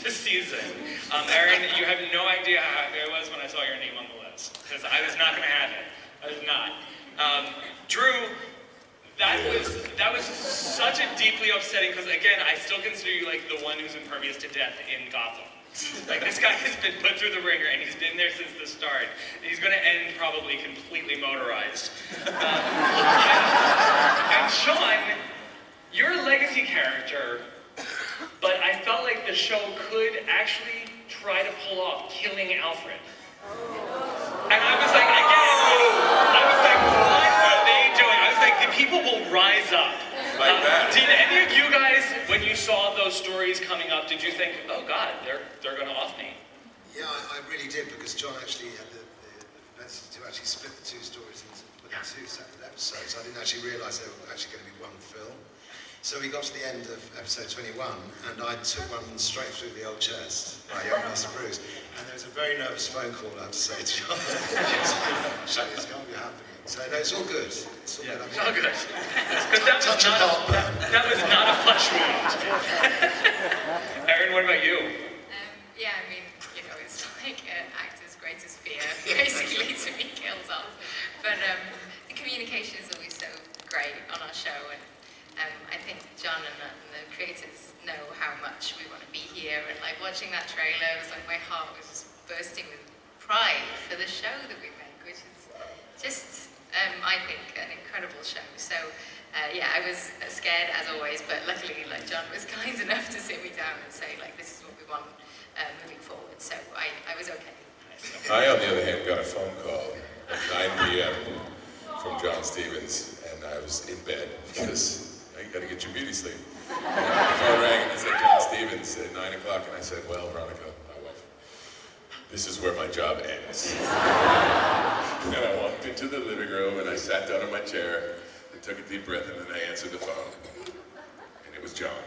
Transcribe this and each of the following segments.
this season. Erin, you have no idea how happy I was when I saw your name on the list, because I was not going to have it. I was not. Drew, that was such a deeply upsetting, because again, I still consider you like the one who's impervious to death in Gotham. Like, this guy has been put through the ringer, and he's been there since the start. He's going to end probably completely motorized. And Sean, you're a legacy character, but I felt like the show could actually try to pull off killing Alfred. And I was like, again, what are they doing? I was like, the people will rise up. Like that. Did any of you guys, when you saw those stories coming up, did you think, oh God, they're going to off me? Yeah, I really did, because John actually had the message to actually split the two stories into two separate episodes. I didn't actually realise they were actually going to be one film. So we got to the end of episode 21, and I took one straight through the old chest by young Master Bruce. And there was a very nervous phone call, I have to say, to John. It's going to be happening. So no, it's all good. It's all good. It's all good. Because that was not a flesh wound. Erin, what about you? Yeah, I mean, you know, it's like an actor's greatest fear, basically, to be killed off. But the communication is always so great on our show, and I think John and the creators know how much we want to be here, and like watching that trailer, it was like my heart was just bursting with pride for the show that we make, which is just, I think, an incredible show. So yeah, I was scared as always, but luckily, like, John was kind enough to sit me down and say, like, this is what we want moving forward. So I was okay. I, on the other hand, got a phone call at 9 p.m. from John Stevens, and I was in bed because you gotta get your beauty sleep. And the phone rang and it said John Stevens at 9 o'clock, and I said, well, Veronica, my wife, this is where my job ends. And I walked into the living room and I sat down in my chair and took a deep breath, and then I answered the phone. And it was John.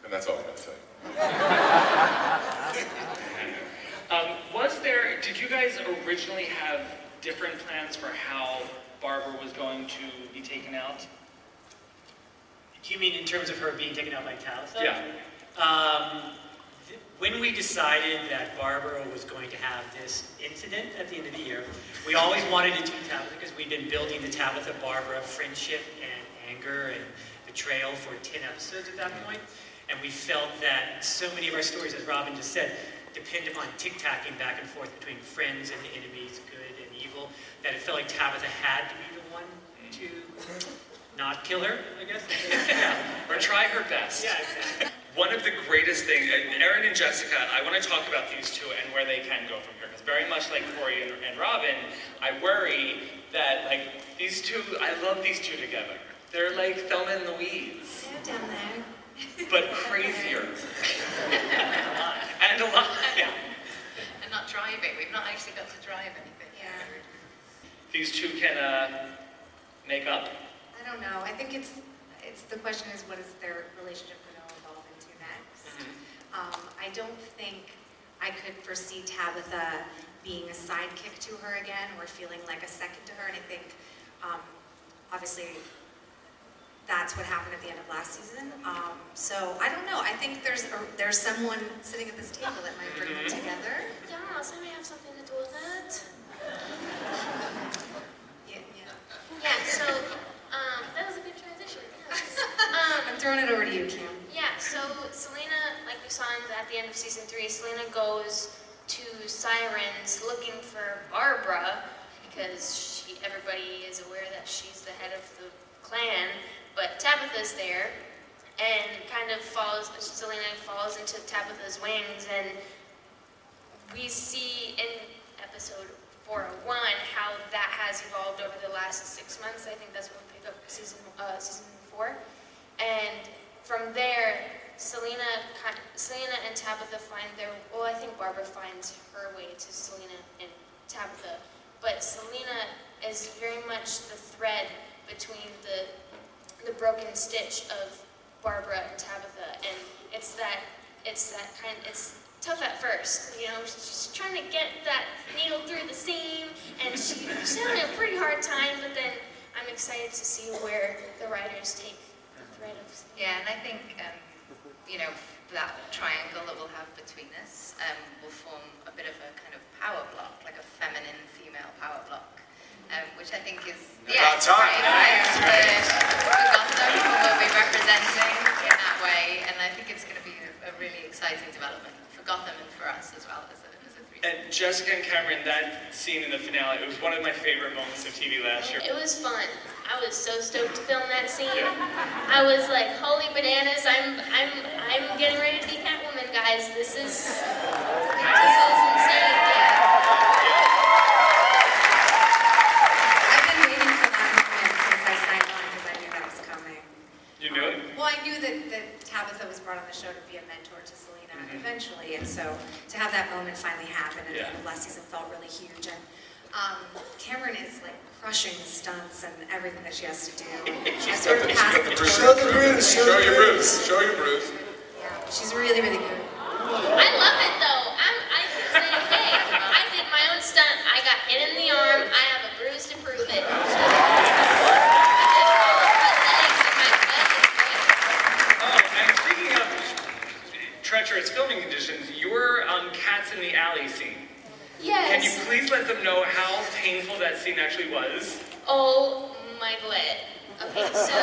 And that's all I'm gonna say. Did you guys originally have different plans for how Barbara was going to be taken out? Do you mean in terms of her being taken out by Tabitha? Yeah. When we decided that Barbara was going to have this incident at the end of the year, we always wanted it to be Tabitha because we'd been building the Tabitha-Barbara friendship and anger and betrayal for 10 episodes at that point. And we felt that so many of our stories, as Robin just said, depend upon tic-tacking back and forth between friends and enemies, good and evil, that it felt like Tabitha had to be the one to not kill her, I guess. Yeah. Or try her best. Yeah, exactly. One of the greatest things, and Erin and Jessica, I want to talk about these two and where they can go from here, because very much like Cory and Robin, I worry that, like, these two, I love these two together. They're like Thelma and Louise. They're down there. But crazier. And alive. Yeah. And not driving. We've not actually got to drive anything. Yeah. These two can make up. I don't know. I think it's the question is, what is their relationship going to evolve into next? Mm-hmm. I don't think I could foresee Tabitha being a sidekick to her again, or feeling like a second to her. And I think, obviously, that's what happened at the end of last season. So I don't know. I think there's someone sitting at this table that might bring them together. Yeah, so may have something to do with it. Yeah, so that was a good transition. Yes. I'm throwing it over to you, Cam. Yeah, so Selena, like we saw at the end of season 3, Selena goes to Sirens looking for Barbara because everybody is aware that she's the head of the clan, but Tabitha's there and kind of Selena falls into Tabitha's wings, and we see in episode 401 how that has evolved over the last 6 months. I think that's when we pick up season 4. And from there, Selena and Tabitha find I think Barbara finds her way to Selena and Tabitha. But Selena is very much the thread between the broken stitch of Barbara and Tabitha. And it's tough at first, you know, she's trying to get that needle through the seam, and she's having a pretty hard time, but then I'm excited to see where the writers take the thread of. Yeah, and I think, you know, that triangle that we'll have between us will form a bit of a kind of power block, like a feminine female power block, which I think is About time. right? For Gotham, we'll be representing in that way, and I think it's going to be a really exciting development for Gotham and for us as well as a threesome. And Jessica and Camren, that scene in the finale, it was one of my favorite moments of TV last year. It was fun. I was so stoked to film that scene. I was like, holy bananas, I'm getting ready to be Catwoman, guys. This is insane. I've been waiting for that moment since I signed on because I knew that was coming. You knew it? Well, I knew that Tabitha was brought on the show to be a mentor to Selena eventually, and so to have that moment finally happen at the end of last season felt really huge. And Camren is like crushing the stunts and everything that she has to do. She's got the bruise. Show the bruise. Show your bruise. Show your bruise. Yeah, she's really, really good. I love it though. I can say, hey, I did my own stunt. I got hit in the arm. I have a bruise to prove it. And speaking of treacherous filming conditions, your Cats in the Alley scene. Yes. Can you please let them know how painful that scene actually was? Oh my god. Okay, so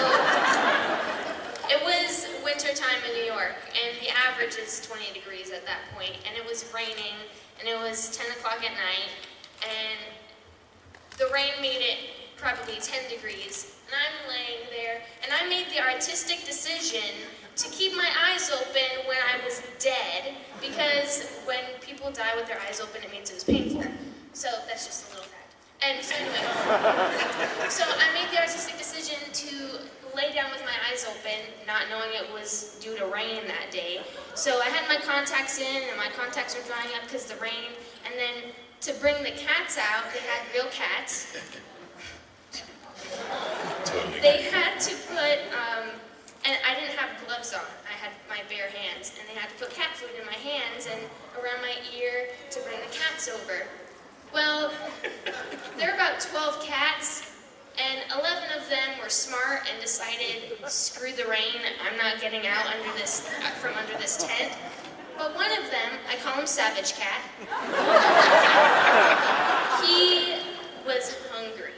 it was winter time in New York, and the average is 20 degrees at that point, and it was raining, and it was 10 o'clock at night, and the rain made it probably 10 degrees, and I'm laying there, and I made the artistic decision to keep my eyes open when I was dead, because when people die with their eyes open, it means it was painful. So that's just a little fact. And so anyway, so I made the artistic decision to lay down with my eyes open, not knowing it was due to rain that day. So I had my contacts in, and my contacts were drying up because of the rain, and then to bring the cats out, they had real cats. Totally. They had to put, and I didn't have gloves on. I had my bare hands, and they had to put cat food in my hands and around my ear to bring the cats over. Well, there were about 12 cats, and 11 of them were smart and decided, screw the rain, I'm not getting out from under this tent. But one of them, I call him Savage Cat, he was hungry.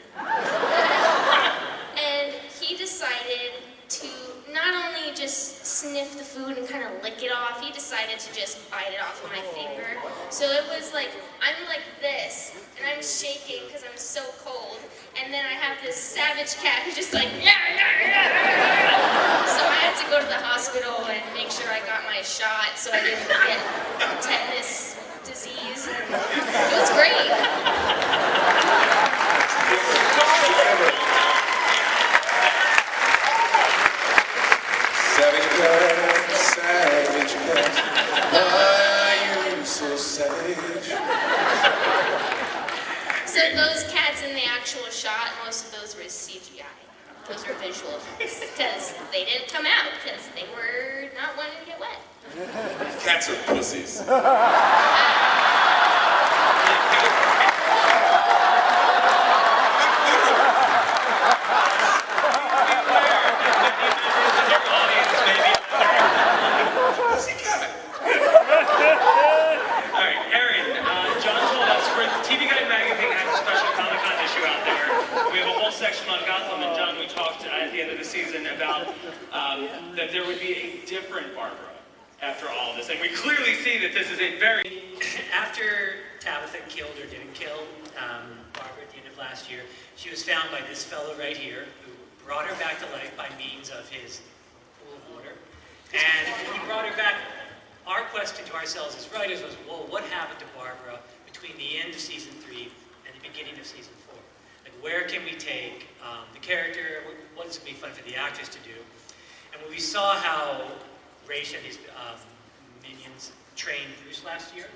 And he decided to not only just sniff the food and kind of lick it off, he decided to just bite it off with my finger. So it was like, I'm like this, and I'm shaking because I'm so cold, and then I have this Savage Cat who's just like, yeah. So I had to go to the hospital and make sure I got my shot so I didn't get tetanus disease, and it was great. Savage cat, why are you so savage? So those cats in the actual shot, most of those were CGI. Those were visual effects, because they didn't come out, because they were not wanting to get wet. Cats are pussies. Alright, Erin, John told us for TV Guide magazine has a special Comic-Con issue out there. We have a whole section on Gotham, and John, we talked at the end of the season about that there would be a different Barbara after all of this. And we clearly see that this is a very... After Tabitha killed or didn't kill Barbara at the end of last year, she was found by this fellow right here who brought her back to life by means of his pool of water. And he brought her back. Our question to ourselves as writers was, well, what happened to Barbara between the end of season 3 and the beginning of season 4? Like, where can we take the character? What's going to be fun for the actors to do? And when we saw how Raish and his minions trained Bruce last year,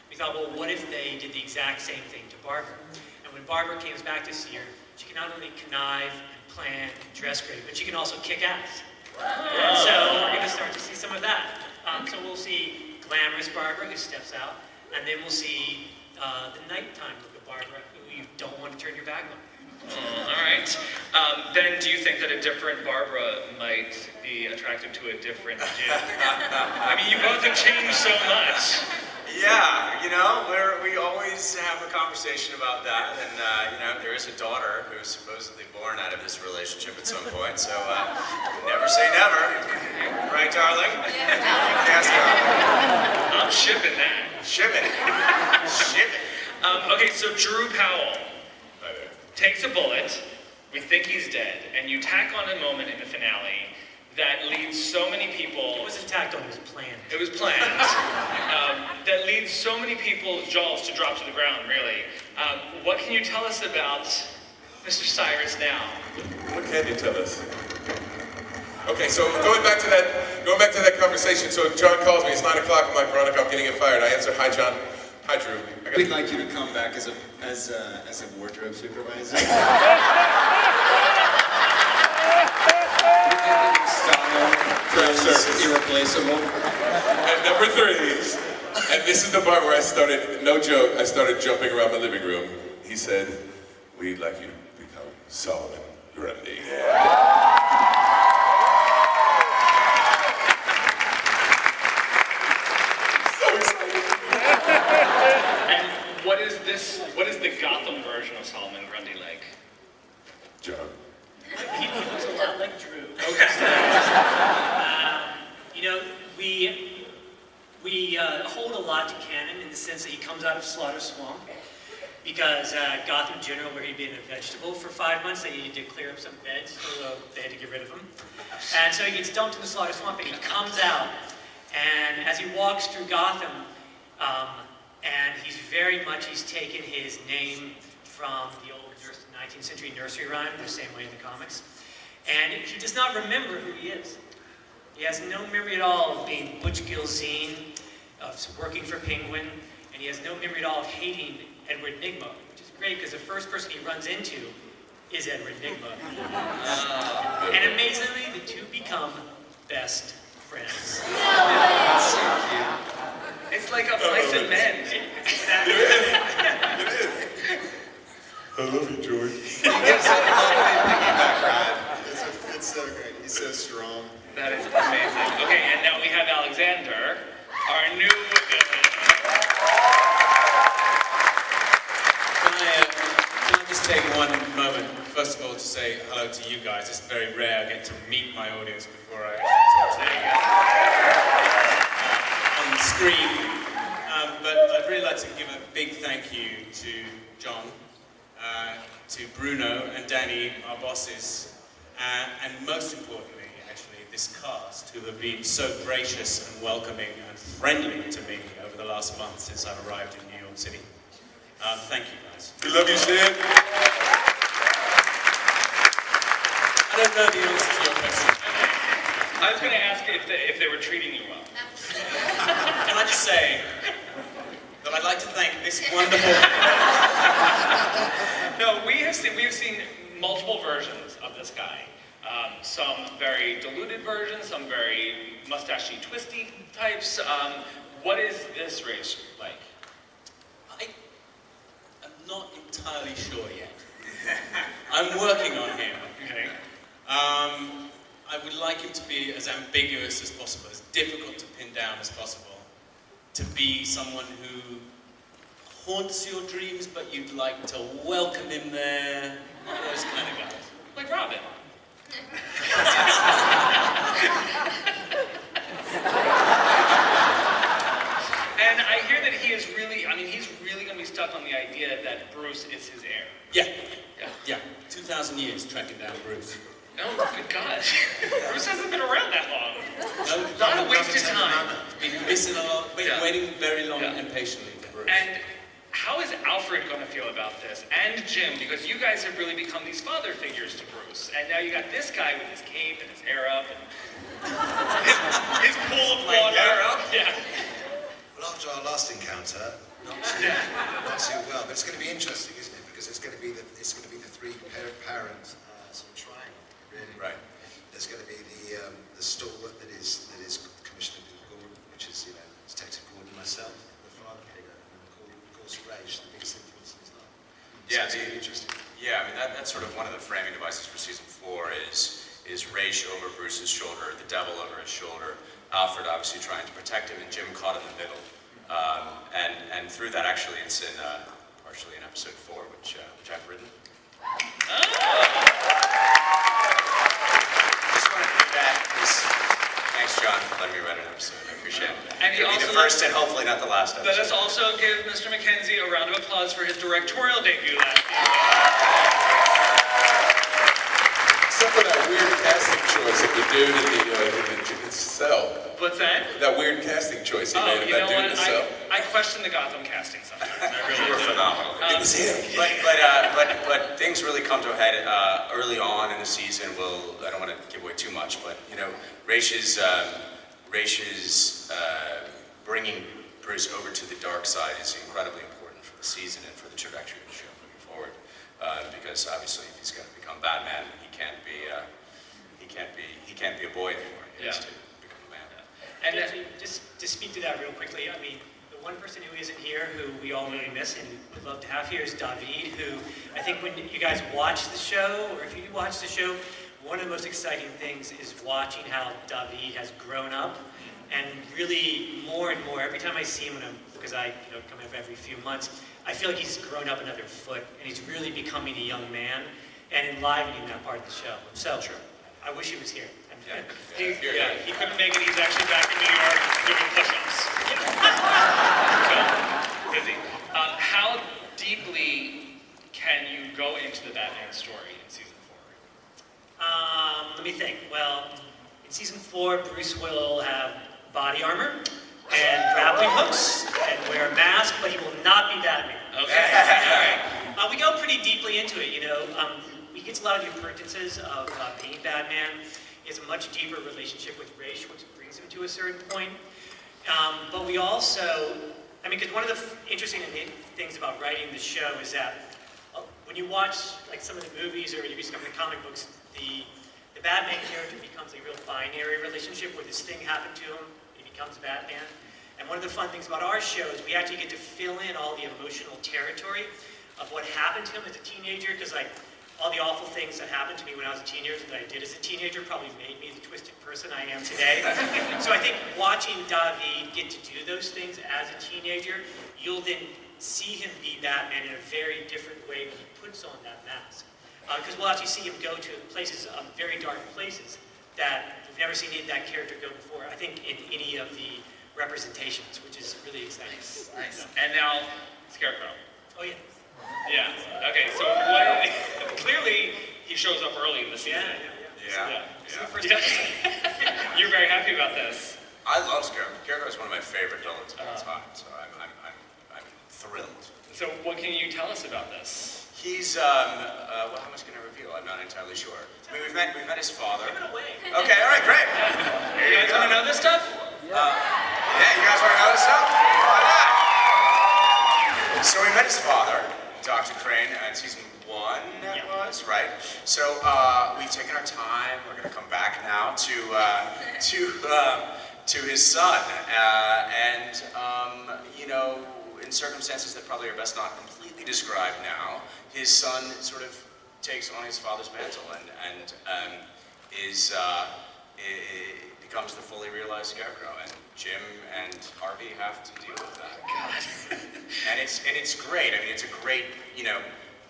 we thought, well, what if they did the exact same thing to Barbara? And when Barbara came back this year, she can not only connive and plan and dress great, but she can also kick ass. And so we're going to start to see some of that. So we'll see glamorous Barbara who steps out, and then we'll see the nighttime look of Barbara who you don't want to turn your back on. All right. Ben, do you think that a different Barbara might be attractive to a different Jim? I mean, you both have changed so much. Yeah, we always have a conversation about that, and there is a daughter who is supposedly born out of this relationship at some point, so never say never. Right, darling? Yes, darling. I'm shipping that. Ship it. Ship it. Okay, so Drew Powell Hi there. takes a bullet, we think he's dead, and you tack on a moment in the finale that leads so many people... It wasn't tacked on, it was planned. It was planned. That leads so many people's jaws to drop to the ground, really. What can you tell us about Mr. Cyrus now? What can you tell us? Okay, so going back to that conversation. So John calls me. It's 9 o'clock. I'm like, Veronica, I'm getting it fired. I answer, hi, John. Hi, Drew. We'd like you to come back as a wardrobe supervisor. Style is irreplaceable. And number 3, and this is the part where I started, no joke, I started jumping around my living room. He said, we'd like you to become Solomon Grundy. So excited. And what is the Gotham version of Solomon Grundy like? John. He looks a lot like Drew. Okay. We hold a lot to canon in the sense that he comes out of Slaughter Swamp because Gotham General, where he'd been a vegetable for 5 months, they needed to clear up some beds, so they had to get rid of him. And so he gets dumped in the Slaughter Swamp, and he comes out, and as he walks through Gotham, and he's taken his name from the old 19th century nursery rhyme, the same way in the comics. And he does not remember who he is. He has no memory at all of being Butch Gilzine, of working for Penguin, and he has no memory at all of hating Edward Nygma, which is great because the first person he runs into is Edward Nygma. And amazingly, the two become best friends. It's like a Mice and Men. It is. I love you, George. It's so great. He's so strong. That is amazing. Okay, and now we have Alexander, our new villain. Can I just take one moment, first of all, to say hello to you guys. It's very rare I get to meet my audience before I actually talk to you on the screen. But I'd really like to give a big thank you to John, to Bruno and Danny, our bosses, and most importantly, actually, this cast who have been so gracious and welcoming and friendly to me over the last month since I've arrived in New York City. Thank you, guys. We love you, Sid. I don't know the answer to your question. I was going to ask if they were treating you well. Can I just say that I'd like to thank this wonderful... No, we have seen multiple versions of this guy. Some very diluted versions, some very mustachy, twisty types. What is this race like? I'm not entirely sure yet. I'm working on him. Okay. I would like him to be as ambiguous as possible, as difficult to pin down as possible. To be someone who haunts your dreams, but you'd like to welcome him there. Those kind of guys. Like Robin. And I hear that he is really, he's really going to be stuck on the idea that Bruce is his heir. Yeah. 2,000 years tracking down Bruce. Oh, good God. Bruce hasn't been around that long. No, Not a waste of time. Been missing a lot, been Yeah. waiting very long Yeah. and patiently for Bruce. And how is Alfred going to feel about this? And Jim, because you guys have really become these father figures to Bruce. And now you got this guy with his cape and his hair up and his pool of water. hair up? Yeah. Well, after our last encounter, not too well, but it's going to be interesting, isn't it? Because it's going to be the three parent sort of triangle, really. Right. There's going to be the stalwart that is Commissioner Gordon, which is Detective Gordon, myself, the father figure, and of course Rage, the biggest influence in his life. So Yeah, it's going to be interesting. Yeah, I mean, that's sort of one of the framing devices for season 4 is Raish over Bruce's shoulder, the devil over his shoulder, Alfred obviously trying to protect him, and Jim caught in the middle. And through that, actually, it's in partially in episode 4, which I've written. Just wanted to do that. Thanks, John, for letting me write an episode. I appreciate it. And It'll be the first and hopefully not the last episode. Let us also give Mr. McKenzie a round of applause for his directorial debut last year. Except for that weird casting choice of the dude in the cell. What's that? That weird casting choice he made of you that know dude in what? the cell. I question the Gotham casting sometimes. I really You were do. phenomenal. It was him. But things really come to a head early on in the season. I don't want to give away too much, but you know, Raish's bringing Bruce over to the dark side is incredibly important for the season and for the trajectory of the show moving forward. Because obviously, if he's going to become Batman, he can't be a boy anymore. He has to become a man. And actually, just to speak to that real quickly, I mean, the one person who isn't here, who we all really miss and would love to have here, is David, who I think when you guys watch the show, or if you watch the show, one of the most exciting things is watching how David has grown up, and really more and more, every time I see him, because I come up every few months, I feel like he's grown up another foot, and he's really becoming a young man, and enlivening that part of the show. So, I wish he was here. He couldn't make it. He's actually back in New York doing push-ups. So, busy. How deeply can you go into the Batman story in season 4? Let me think. Well, in season 4, Bruce will have body armor and grappling hooks and wear a mask, but he will not be Batman. Okay. All right. We go pretty deeply into it. He gets a lot of the appurtenances of being Batman. He has a much deeper relationship with Raish, which brings him to a certain point. But we also, because one of the interesting things about writing the show is that when you watch like some of the movies or you read some of the comic books, the Batman character becomes a real binary relationship where this thing happened to him, he becomes Batman. And one of the fun things about our show is we actually get to fill in all the emotional territory of what happened to him as a teenager, because all the awful things that happened to me when I was a teenager that I did as a teenager probably made me the twisted person I am today. So I think watching David get to do those things as a teenager, you'll then see him be Batman in a very different way when he puts on that mask. Because we'll actually see him go to places, very dark places, that we've never seen that character go before, I think, in any of the representations, which is really exciting. Nice. And now, Scarecrow. Oh, yeah. Yeah. Okay, so clearly he shows up early in the season. Yeah. You're very happy about this. I love Scarecrow. Scarecrow is one of my favorite villains of all time, so I'm thrilled. So what can you tell us about this? He's how much can I reveal? I'm not entirely sure. I mean, we've met his father. Give it away. Okay, all right, great. You guys want to know this stuff? Yeah, you guys want to know this stuff? Why not? So we met his father, Dr. Crane, in season 1, that was, right? So we've taken our time. We're going to come back now to his son. In circumstances that probably are best not completely described now, his son sort of takes on his father's mantle and becomes the fully realized Scarecrow. And Jim and Harvey have to deal with that. God. and it's great. I mean, it's a great,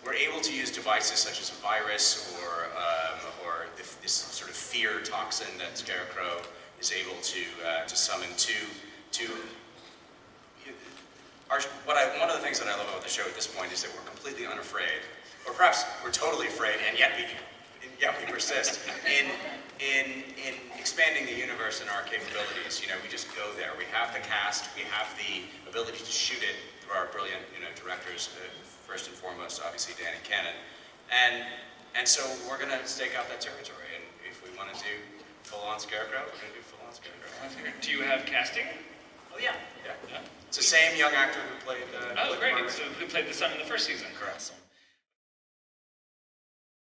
we're able to use devices such as a virus or this sort of fear toxin that Scarecrow is able to summon one of the things that I love about the show at this point is that we're completely unafraid, or perhaps we're totally afraid, and yet we persist in expanding the universe and our capabilities. We just go there. We have the cast, we have the ability to shoot it through our brilliant, directors. First and foremost, obviously Danny Cannon, and so we're going to stake out that territory. And if we want to do full-on Scarecrow, we're going to do full-on Scarecrow. Do you have casting? Oh, yeah. It's the same young actor who played. Great. So who played the son in the first season? Correct.